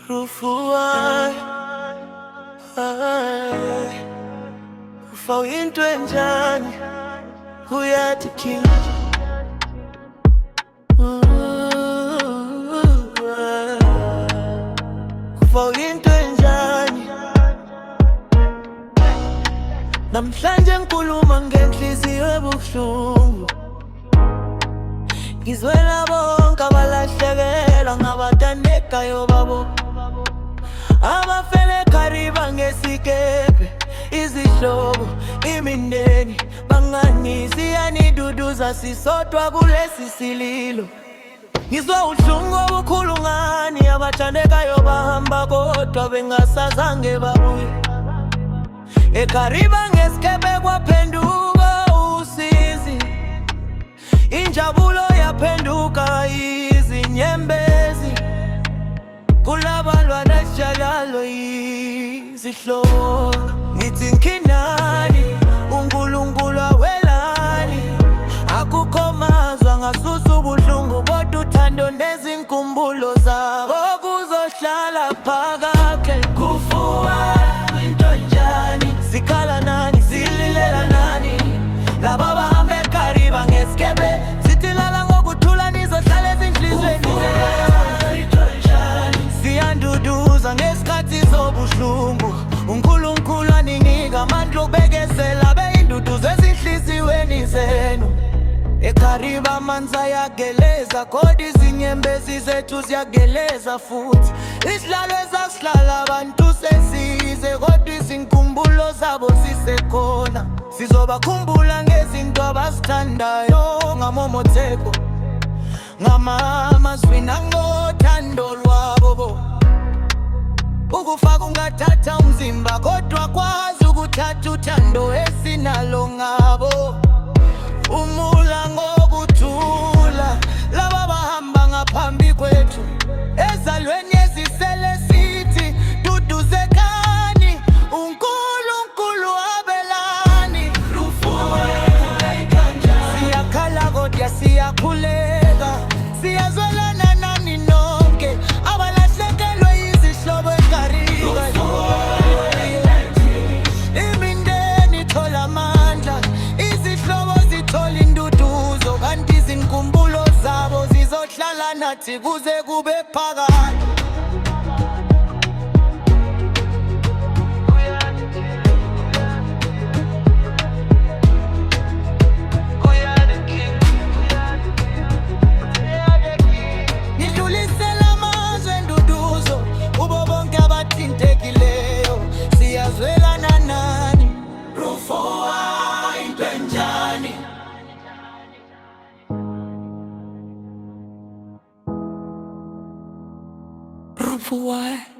Rufuwai, ufa into enjani uyathi king. Ufa into enjani namhlanje ngikhuluma ngenhliziyo ebuhlungu. Ngizwela bonke abalahlekelwa ngabathandekayo babo, abafele eKariba ngesikebhe, izihlobo, imindeni, bangani siyaniduduza sisodwa kulesi sililo. Ngizwa ubuhlungu obukhulu ngani abathandekayo bahamba kodwa bengasazange babuye. EKariba ngesikebhe kwaphenduka usizi, injabulo yaphenduka izinyembezi, kulabalwa nesjalalo izihlobo. Ngithi nkinani uNkulunkulu awelani, akukho mazwi angasusa ubuhlungu kodwa uthando nezinkumbulo zabo kuzohlala phakade. Kufuwa into enjani, sikhala nani, sililela nani, laba bahamba eKariba ngesikebhe, sitilala ngokuthula nizohlala ezinhlizweni zethu. Siyanduduza ngesikhathi sobuhlungu, uNkulunkulu aninika amandla okubekezela, beyinduduzo ezinhliziyweni zenu. EKariba amanzi ayageleza kodwa izinyembezi zethu ziyageleza futhi. Isihlalo ezakuhlala abantu sesize kodwa izinkumbulo zabo zisekhona. Sizobakhumbula ngezinto abazithandayo, ngamomotheko, ngamazwi nangothando lwabo. Ukufa kungathatha umzimba kodwa kwazi ukuthatha uthando esinalo ngabo. Umula ngokuthula laba bahamba ngaphambi kwethu, ezalweni ezisele sithi duduzekani, uNkulunkulu abelani. Siyakhala kodwa siyakhuleka, siyazwelana nani nonke abalahlekelwe izihlobo eKariba. Imindeni ithola amandla, izihlobo zithola induduzo, kanti izinkumbulo zabo zizohlala nathi kuze kube phakade. Ngidlulisela amazwi enduduzo kubo bonke abathintekileyo, siyazwelana nani. Rufuwa into enjani, Rufuwa.